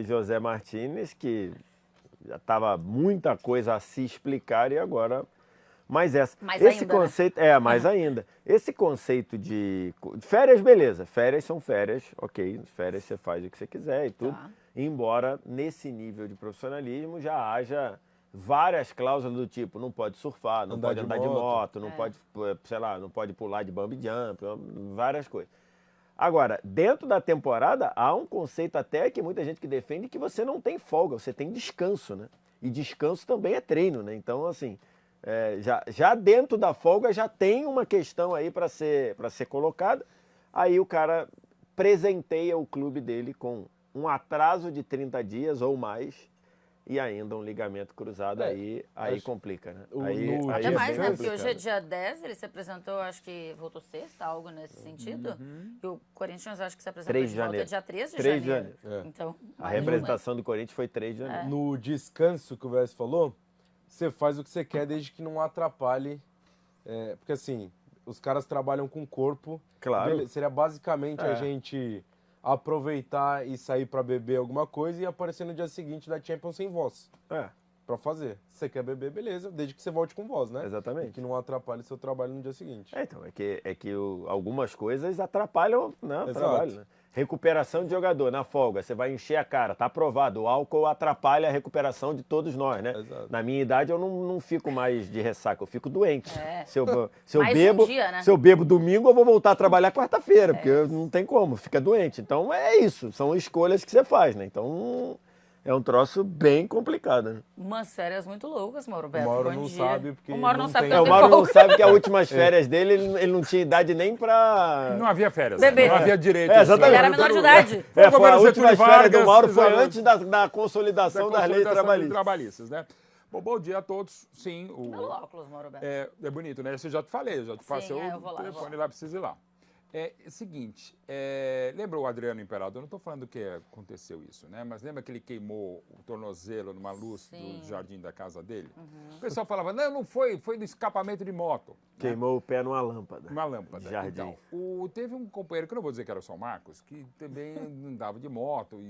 foi José Martínez, que já estava muita coisa a se explicar e agora mais essa. Esse ainda, conceito, né? Mais ainda. Esse conceito de férias, beleza. Férias são férias, ok. Férias você faz o que você quiser e tudo. Tá. Embora nesse nível de profissionalismo já haja várias cláusulas do tipo, não pode surfar, não pode andar de moto, não pode, sei lá, não pode pular de bungee jump, várias coisas. Agora, dentro da temporada, há um conceito até que muita gente que defende que você não tem folga, você tem descanso, né? E descanso também é treino, né? Então, assim, já dentro da folga já tem uma questão aí para ser colocada. Aí o cara presenteia o clube dele com um atraso de 30 dias ou mais e ainda um ligamento cruzado, aí complica, né? Até mais, né? Porque hoje é dia 10, ele se apresentou, acho que voltou sexta, algo nesse sentido. E o Corinthians acho que se apresentou de volta dia 3 de janeiro. Então, a representação do Corinthians foi 3 de janeiro. No descanso que o Vélez falou, você faz o que você quer desde que não atrapalhe. Porque assim, os caras trabalham com o corpo. Claro. Seria basicamente a gente aproveitar e sair pra beber alguma coisa e aparecer no dia seguinte da Champions sem voz. Pra fazer. Se você quer beber, beleza, desde que você volte com voz, né? Exatamente. E que não atrapalhe seu trabalho no dia seguinte. Então, algumas coisas atrapalham, né, o trabalho, né? Recuperação de jogador na folga, você vai encher a cara, tá aprovado. O álcool atrapalha a recuperação de todos nós, né? Exato. Na minha idade eu não fico mais de ressaca, eu fico doente. Se eu Mais bebo, um dia, né? se eu bebo domingo, eu vou voltar a trabalhar quarta-feira, porque não tem como, fica doente. Então é isso, são escolhas que você faz, né? Então é um troço bem complicado, né? Umas férias muito loucas, Mauro Beto. O Mauro Bom não dia. sabe porque o Mauro não sabe tem. porque O Mauro não sabe que as últimas férias dele, ele não tinha idade nem pra... Não havia férias, Bebê. não havia direito. Exatamente. Ele era menor de idade. Foi a governo última Getúlio férias do Vargas, Mauro foi exato. antes da consolidação das leis trabalhistas. Né? Bom dia a todos. Sim, Belo óculos, Mauro Beto. é bonito, né? Isso eu já te falei, eu já te passei eu vou o lá, telefone lá, precisa ir lá. É o seguinte, lembra o Adriano Imperador? Eu não estou falando que aconteceu isso, né? Mas lembra que ele queimou o tornozelo numa luz do jardim da casa dele? O pessoal falava, não foi do escapamento de moto. Queimou o pé numa lâmpada. Uma lâmpada. Jardim. Então, teve um companheiro, que eu não vou dizer que era o São Marcos, que também andava de moto,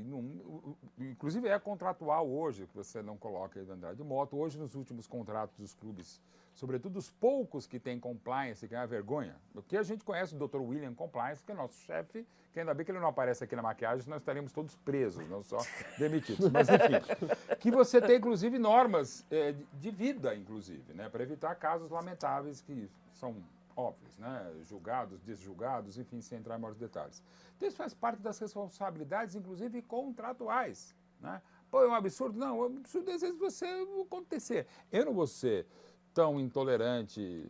inclusive é contratual hoje, que você não coloca ele andar de moto. Hoje, nos últimos contratos dos clubes, sobretudo os poucos que têm compliance, que é uma vergonha, porque a gente conhece o Dr. William Compliance, que é nosso chefe, que ainda bem que ele não aparece aqui na maquiagem, nós estaríamos todos presos, não só demitidos. Mas, enfim, que você tem, inclusive, normas de vida, inclusive, né, para evitar casos lamentáveis que são óbvios, né, julgados, desjulgados, enfim, sem entrar em maiores detalhes. Então, isso faz parte das responsabilidades, inclusive, contratuais, né? Pô, é um absurdo? Não, é um absurdo às vezes você acontecer. Eu não vou ser tão intolerante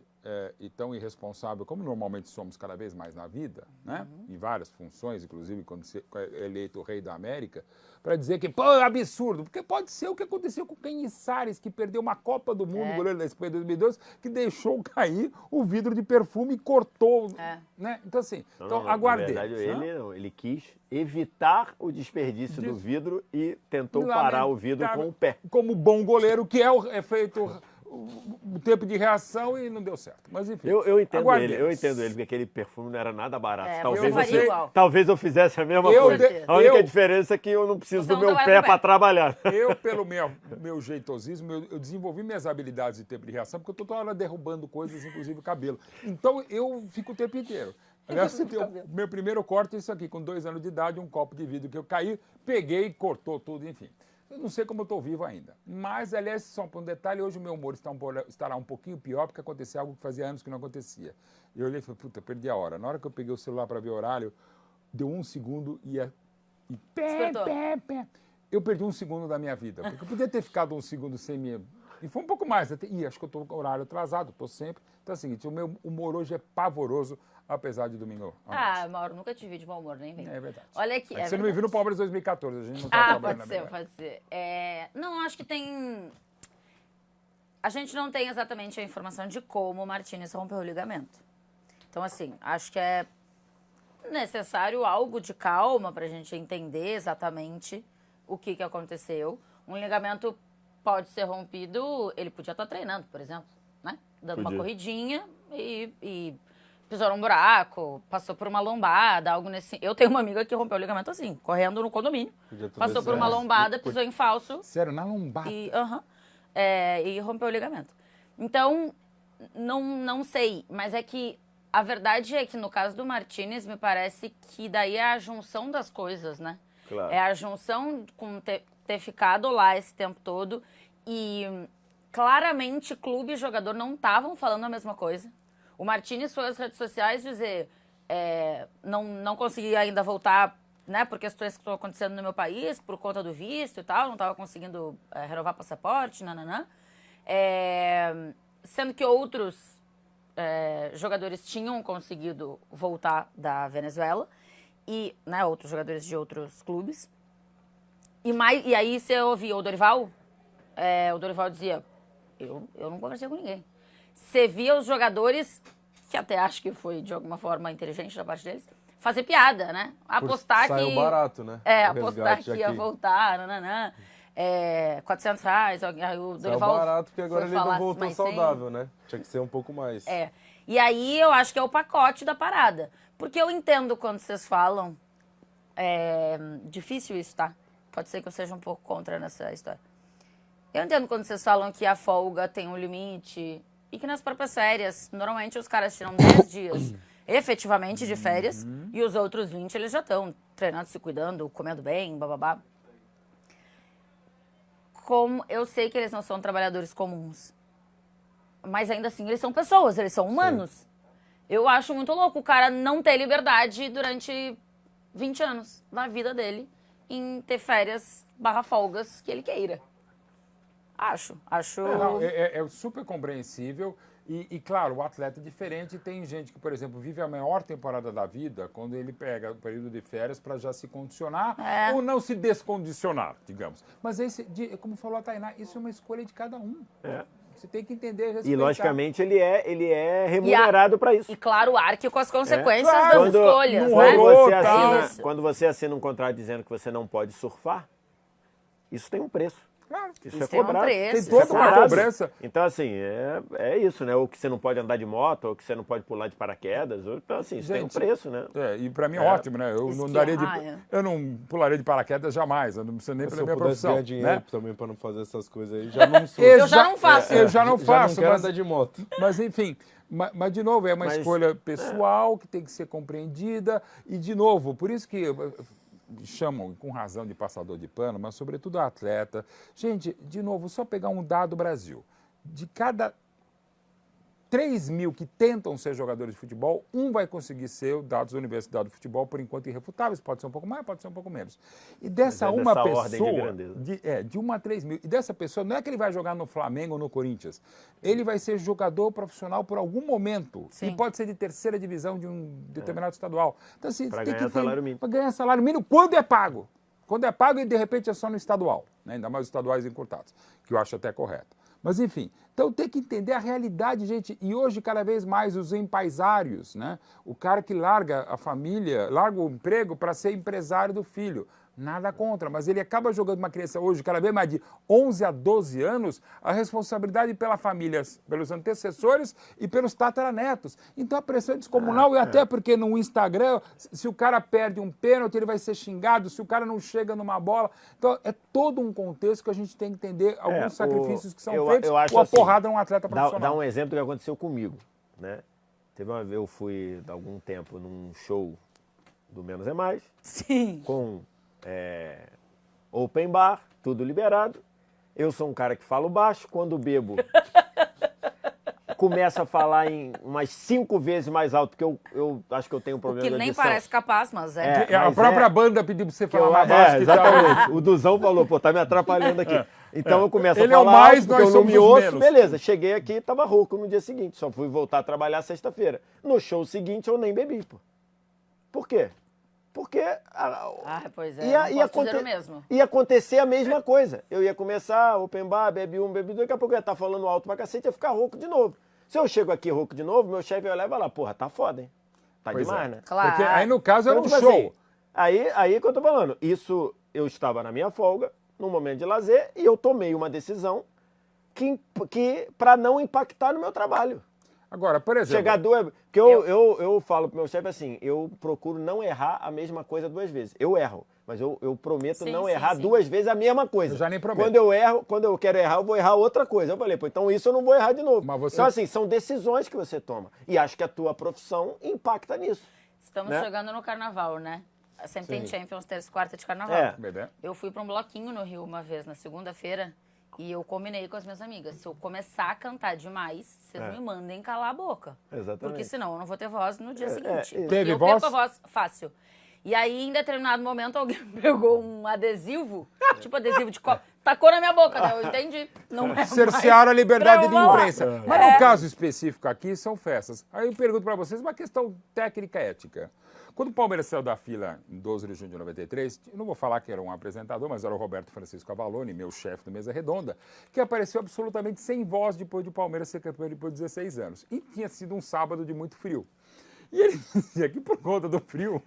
e tão irresponsável como normalmente somos cada vez mais na vida, né? Em várias funções, inclusive quando você é eleito o rei da América, para dizer que, pô, é absurdo, porque pode ser o que aconteceu com o Cañizares, que perdeu uma Copa do Mundo, goleiro da Espanha de 2012, que deixou cair o vidro de perfume e cortou, né? Então, assim, aguardei. Na verdade, ele quis evitar o desperdício do vidro e tentou parar o vidro com o pé. Como bom goleiro, que é feito o tempo de reação e não deu certo. Mas enfim. Eu entendo ele, porque aquele perfume não era nada barato. Talvez eu fizesse a mesma coisa. A única diferença é que eu não preciso do meu pé para trabalhar. Eu, pelo meu jeitosismo, eu desenvolvi minhas habilidades de tempo de reação, porque eu estou toda hora derrubando coisas, inclusive cabelo. Então eu fico o tempo inteiro. Aliás, meu primeiro corte é isso aqui, com 2 anos de idade, um copo de vidro que eu caí, peguei, cortou tudo, enfim. Eu não sei como eu estou vivo ainda. Mas, aliás, só por um detalhe, hoje o meu humor estará um pouquinho pior, porque aconteceu algo que fazia anos que não acontecia. Eu olhei e falei, puta, perdi a hora. Na hora que eu peguei o celular para ver o horário, deu 1 segundo e pé. Eu perdi 1 segundo da minha vida. Porque eu podia ter ficado 1 segundo sem minha... E foi um pouco mais. Acho que eu estou com o horário atrasado, estou sempre. Então é o seguinte, o meu humor hoje é pavoroso, apesar de domingo. Mauro, nunca te vi de bom humor, nem vem. É verdade. Olha aqui. Você não me viu no Palmeiras 2014, a gente não tá trabalhando. Pode ser. Não, acho que tem... A gente não tem exatamente a informação de como o Martínez rompeu o ligamento. Então, assim, acho que é necessário algo de calma para a gente entender exatamente o que aconteceu. Um ligamento pode ser rompido, ele podia estar treinando, por exemplo, né? Dando uma corridinha e pisou num buraco, passou por uma lombada, algo nesse... Eu tenho uma amiga que rompeu o ligamento assim, correndo no condomínio. Passou por uma lombada, pisou em falso. Sério, na lombada? E rompeu o ligamento. Então, não sei, mas é que a verdade é que no caso do Martínez, me parece que daí é a junção das coisas, né? Claro. É a junção com ter ficado lá esse tempo todo e claramente clube e jogador não estavam falando a mesma coisa. O Martínez foi às redes sociais dizer não consegui ainda voltar, né, por questões que estão acontecendo no meu país, por conta do visto e tal, não estava conseguindo renovar passaporte, nananã. Sendo que outros jogadores tinham conseguido voltar da Venezuela, e, né, outros jogadores de outros clubes. E aí você ouvia o Dorival dizia, eu não conversei com ninguém. Você via os jogadores, que até acho que foi de alguma forma inteligente da parte deles, fazer piada, né? Apostar que... Saiu barato, né? Apostar que ia voltar, nananã. R$400, aí o Dorival saiu barato porque agora ele não voltou saudável, né? Tinha que ser um pouco mais. E aí eu acho que é o pacote da parada. Porque eu entendo quando vocês falam, difícil isso, tá? Pode ser que eu seja um pouco contra nessa história. Eu entendo quando vocês falam que a folga tem um limite e que nas próprias férias, normalmente os caras tiram 10 dias efetivamente de férias e os outros 20 eles já estão treinando, se cuidando, comendo bem, bababá. Como eu sei que eles não são trabalhadores comuns, mas ainda assim eles são pessoas, eles são humanos. Sim. Eu acho muito louco o cara não ter liberdade durante 20 anos na vida dele em ter férias / folgas que ele queira. Acho. É super compreensível e, claro, o atleta é diferente. Tem gente que, por exemplo, vive a maior temporada da vida quando ele pega o período de férias para já se condicionar ou não se descondicionar, digamos. Mas, como falou a Tainá, isso é uma escolha de cada um. Você tem que entender e respeitar. E, logicamente, ele é remunerado para isso. E, claro, arque com as consequências das escolhas. Quando você assina um contrato dizendo que você não pode surfar, isso tem um preço. Claro, isso é cobrado. Tem toda uma cobrança. Então, assim, é isso, né? Ou que você não pode andar de moto, ou que você não pode pular de paraquedas. Então, assim, isso tem um preço, né? E pra mim é ótimo, né? Eu não pularia de paraquedas jamais. Eu não preciso nem pela minha profissão. Se eu pudesse ganhar dinheiro também pra não fazer essas coisas aí, já não sou. Eu já não faço. Eu já não faço. Já não quero andar de moto. Mas, enfim... Mas, de novo, é uma escolha pessoal que tem que ser compreendida. E, de novo, por isso que chamam, com razão, de passador de pano, mas, sobretudo, a atleta. Gente, de novo, só pegar um dado Brasil. De cada 3 mil que tentam ser jogadores de futebol, um vai conseguir ser o dados da Universidade de Futebol, por enquanto irrefutáveis, pode ser um pouco mais, pode ser um pouco menos. E dessa uma pessoa, de 1 a 3 mil, e dessa pessoa, não é que ele vai jogar no Flamengo ou no Corinthians, ele vai ser jogador profissional por algum momento, e pode ser de terceira divisão de um determinado estadual. Então, assim, para ganhar salário mínimo. Para ganhar salário mínimo, quando é pago. Quando é pago e, de repente, é só no estadual, né? Ainda mais os estaduais encurtados, que eu acho até correto. Mas, enfim, então tem que entender a realidade, gente. E hoje, cada vez mais, os empresários, né? O cara que larga a família, larga o emprego para ser empresário do filho. Nada contra, mas ele acaba jogando uma criança hoje, cada vez mais de 11 a 12 anos, a responsabilidade pela família, pelos antecessores e pelos tataranetos. Então a pressão é descomunal, e até porque no Instagram, se o cara perde um pênalti, ele vai ser xingado, se o cara não chega numa bola. Então é todo um contexto que a gente tem que entender alguns sacrifícios que são feitos ou a porrada num atleta profissional. Dá um exemplo que aconteceu comigo, né? Teve uma vez, eu fui, há algum tempo, num show do Menos é Mais. Sim. Com... open bar, tudo liberado. Eu sou um cara que falo baixo, quando bebo começa a falar em umas 5 vezes mais alto, porque eu acho que eu tenho um problema de audição. Que nem parece capaz, mas a própria banda pediu pra você falar mais baixo. Exatamente. O Duzão falou, tá me atrapalhando aqui. Então eu começo a falar Ele é o mais, porque eu não me ouço, beleza. Cheguei aqui e tava rouco no dia seguinte, só fui voltar a trabalhar sexta-feira. No show seguinte eu nem bebi, pô. Por quê? Porque pois ia acontecer a mesma coisa. Eu ia começar, open bar, bebe um, bebe dois, daqui a pouco eu ia estar falando alto pra cacete, ia ficar rouco de novo. Se eu chego aqui rouco de novo, meu chefe vai olhar e vai lá, porra, tá foda, hein? Tá demais, né? Claro. Porque aí no caso era um show. Assim, aí que eu tô falando. Isso, eu estava na minha folga, num momento de lazer, e eu tomei uma decisão que para não impactar no meu trabalho. Agora, por exemplo... Chegar duas... Porque eu falo pro meu chefe assim, eu procuro não errar a mesma coisa 2 vezes. Eu erro, mas eu prometo não errar 2 vezes a mesma coisa. Eu já nem prometo. Quando eu quero errar, eu vou errar outra coisa. Eu falei, pô, então isso eu não vou errar de novo. Então, assim, são decisões que você toma. E acho que a tua profissão impacta nisso. Estamos chegando no carnaval, né? Sempre tem Champions, terça e quarta de carnaval. Eu fui para um bloquinho no Rio uma vez, na segunda-feira, e eu combinei com as minhas amigas. Se eu começar a cantar demais, vocês me mandem calar a boca. Exatamente. Porque senão eu não vou ter voz no dia seguinte. Teve eu voz? perco a voz fácil. E aí, em determinado momento, alguém pegou um adesivo, tipo adesivo de copo, tacou na minha boca, né? Eu entendi. Não é cercearam a liberdade de imprensa. É. Mas no caso específico aqui, são festas. Aí eu pergunto para vocês uma questão técnica ética. Quando o Palmeiras saiu da fila em 12 de junho de 93, eu não vou falar que era um apresentador, mas era o Roberto Francisco Avalone, meu chefe do Mesa Redonda, que apareceu absolutamente sem voz depois de o Palmeiras ser campeão depois de 16 anos. E tinha sido um sábado de muito frio. E ele dizia que por conta do frio,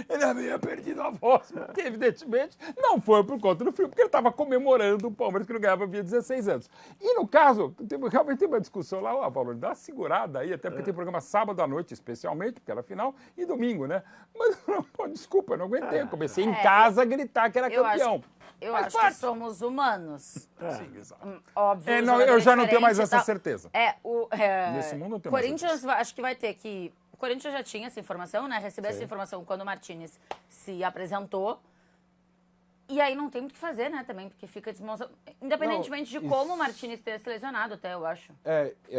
ele havia perdido a voz, porque evidentemente não foi por conta do frio, porque ele estava comemorando o Palmeiras que não ganhava havia 16 anos. E no caso, realmente tem uma discussão lá, ó, Paulo, dá uma segurada aí, até porque tem programa sábado à noite, especialmente, porque era final, e domingo, né? Mas, pô, desculpa, eu não aguentei, eu comecei em casa a gritar que era campeão. Eu acho que somos humanos. Sim, exato. Óbvio. Não, eu já não tenho mais essa certeza. Nesse mundo não tenho mais Corinthians, acho que vai ter que... O Corinthians já tinha essa informação, né? Recebeu essa informação quando o Martínez se apresentou. E aí não tem muito o que fazer, né, também, porque fica desmonta... Independentemente de como o Martínez ter se lesionado até, eu acho.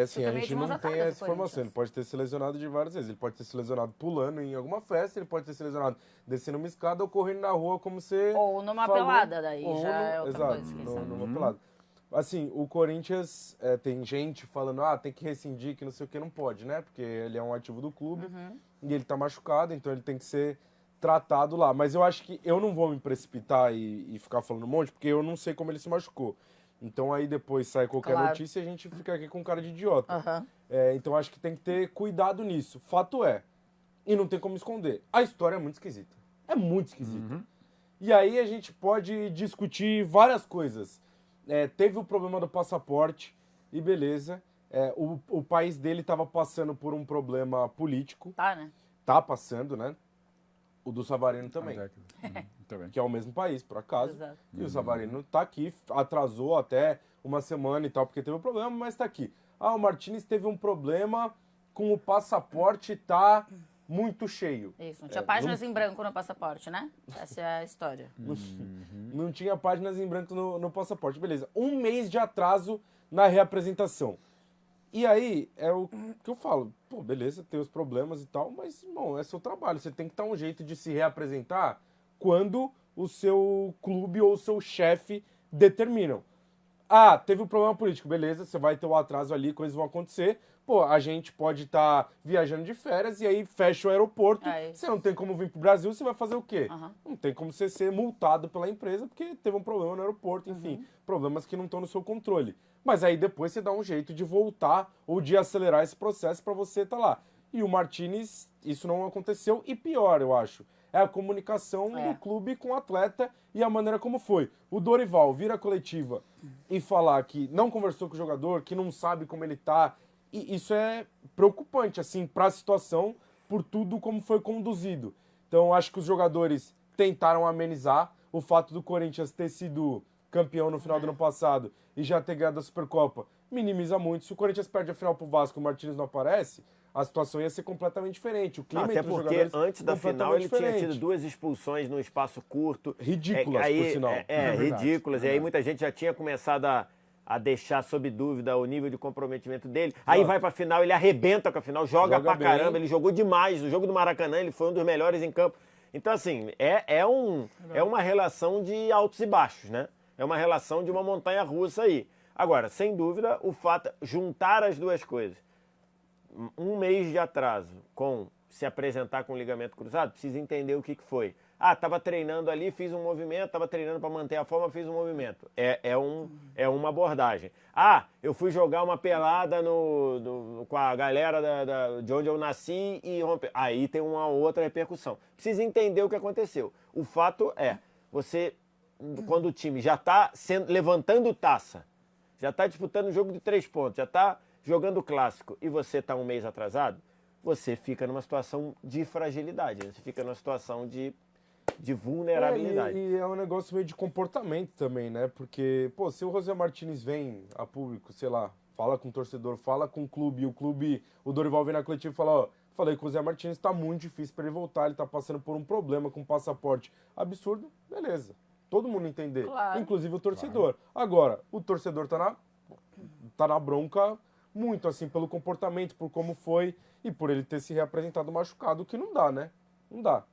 Assim, a gente não tem essa informação. Ele pode ter se lesionado de várias vezes. Ele pode ter se lesionado pulando em alguma festa, ele pode ter se lesionado descendo uma escada ou correndo na rua, como você Ou numa pelada, daí já é outra coisa. Numa pelada. Assim, o Corinthians, tem gente falando, tem que rescindir, que não sei o que, não pode, né? Porque ele é um ativo do clube e ele tá machucado, então ele tem que ser tratado lá. Mas eu acho que eu não vou me precipitar e ficar falando um monte, porque eu não sei como ele se machucou. Então aí depois sai qualquer notícia e a gente fica aqui com cara de idiota. Então acho que tem que ter cuidado nisso. Fato é, e não tem como esconder, a história é muito esquisita. É muito esquisita. E aí a gente pode discutir várias coisas. Teve o problema do passaporte e beleza. O país dele estava passando por um problema político. Tá, né? Tá passando, né? O do Savarino também. Também. Que é o mesmo país, por acaso. Exato. E o Savarino tá aqui, atrasou até uma semana e tal, porque teve um problema, mas tá aqui. O Martínez teve um problema com o passaporte, tá muito cheio. Isso, não tinha páginas em branco no passaporte, né? Essa é a história. Não tinha páginas em branco no passaporte. Beleza. 1 mês de atraso na reapresentação. E aí, é o que eu falo. Pô, beleza, tem os problemas e tal, mas, irmão, é seu trabalho. Você tem que dar um jeito de se reapresentar quando o seu clube ou o seu chefe determinam. Teve um problema político. Beleza, você vai ter o atraso ali, coisas vão acontecer. Pô, a gente pode estar viajando de férias e aí fecha o aeroporto. Você não tem como vir pro Brasil, você vai fazer o quê? Não tem como você ser multado pela empresa porque teve um problema no aeroporto, enfim. Problemas que não estão no seu controle. Mas aí depois você dá um jeito de voltar ou de acelerar esse processo para você estar lá. E o Martínez, isso não aconteceu. E pior, eu acho, é a comunicação do clube com o atleta e a maneira como foi. O Dorival vir à coletiva e falar que não conversou com o jogador, que não sabe como ele tá. E isso é preocupante, assim, para a situação, por tudo como foi conduzido. Então, acho que os jogadores tentaram amenizar o fato do Corinthians ter sido campeão no final do ano passado e já ter ganhado a Supercopa. Minimiza muito. Se o Corinthians perde a final pro Vasco e o Martínez não aparece, a situação ia ser completamente diferente. O clima até entre os porque jogadores antes da final ele tinha tido 2 expulsões num espaço curto. Ridículas, por sinal. Ridículas. E aí muita gente já tinha começado a deixar sob dúvida o nível de comprometimento dele. Aí vai pra final, ele arrebenta com a final, joga pra bem. caramba, ele jogou demais. No jogo do Maracanã ele foi um dos melhores em campo. Então, assim, é uma relação de altos e baixos, né? É uma relação de uma montanha-russa aí. Agora, sem dúvida, o fato juntar as duas coisas, 1 mês de atraso com se apresentar com ligamento cruzado, precisa entender o que foi. Estava treinando ali, fiz um movimento, estava treinando para manter a forma, fiz um movimento. É uma abordagem. Eu fui jogar uma pelada com a galera de onde eu nasci e romper. Aí tem uma outra repercussão. Precisa entender o que aconteceu. O fato é, quando o time já está levantando taça, já está disputando um jogo de 3 pontos, já está jogando o clássico e você está um mês atrasado, você fica numa situação de fragilidade, você fica numa situação de vulnerabilidade. E é um negócio meio de comportamento também, né? Porque, pô, se o José Martínez vem a público, sei lá, fala com o torcedor, fala com o clube, o Dorival vem na coletiva e fala, ó, falei que o José Martínez tá muito difícil para ele voltar, ele tá passando por um problema com o passaporte absurdo, beleza. Todo mundo entender, Claro. inclusive o torcedor. Agora, o torcedor tá na bronca muito, assim, pelo comportamento, por como foi e por ele ter se reapresentado machucado, que não dá, né? Não dá.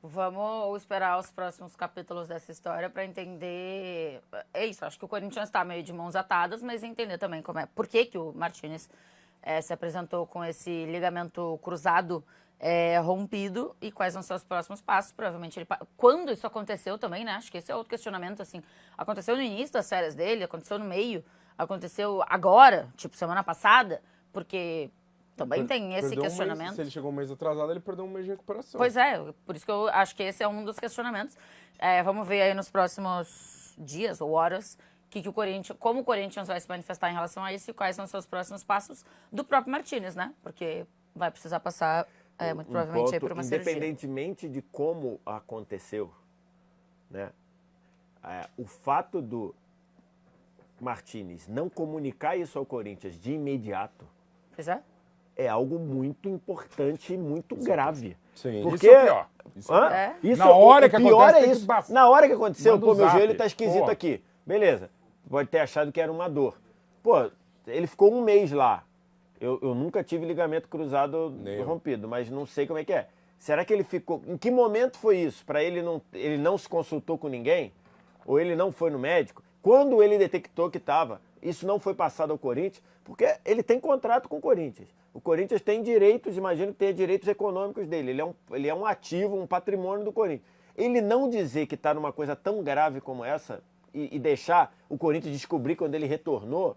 Vamos esperar os próximos capítulos dessa história para entender. É isso, acho que o Corinthians está meio de mãos atadas, mas entender também por que o Martínez se apresentou com esse ligamento cruzado rompido e quais são seus próximos passos. Provavelmente quando isso aconteceu também, né? Acho que esse é outro questionamento, assim. Aconteceu no início das férias dele, aconteceu no meio, aconteceu agora, tipo semana passada, porque também tem esse questionamento. Se ele chegou um mês atrasado, ele perdeu um mês de recuperação. Pois é, por isso que eu acho que esse é um dos questionamentos. Vamos ver aí nos próximos dias ou horas como o Corinthians vai se manifestar em relação a isso e quais são os seus próximos passos do próprio Martínez, né? Porque vai precisar passar, muito provavelmente, aí por uma cirurgia. Independentemente de como aconteceu, né? O fato do Martínez não comunicar isso ao Corinthians de imediato Pois é. é algo muito importante e muito grave. Sim. Porque... Isso é pior. Isso, Na hora que pior acontece, é tem que isso. Na hora que aconteceu, manda pô, um meu zap. joelho tá esquisito Pô. aqui. Beleza. Pode ter achado que era uma dor. Pô, ele ficou um mês lá. Eu nunca tive ligamento cruzado rompido, mas não sei como é que é. Será que ele ficou... Em que momento foi isso? Para ele não se consultou com ninguém? Ou ele não foi no médico? Quando ele detectou que estava, isso não foi passado ao Corinthians, porque ele tem contrato com o Corinthians. O Corinthians tem direitos, imagino que tenha direitos econômicos dele. Ele é um ativo, um patrimônio do Corinthians. Ele não dizer que está numa coisa tão grave como essa e deixar o Corinthians descobrir quando ele retornou.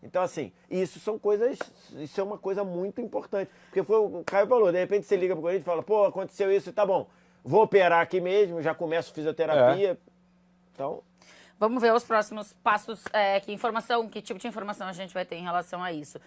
Então, assim, isso é uma coisa muito importante. Porque foi o Caio falou, de repente você liga pro Corinthians e fala, pô, aconteceu isso, tá bom, vou operar aqui mesmo, já começo fisioterapia. Então... Vamos ver os próximos passos, que tipo de informação a gente vai ter em relação a isso.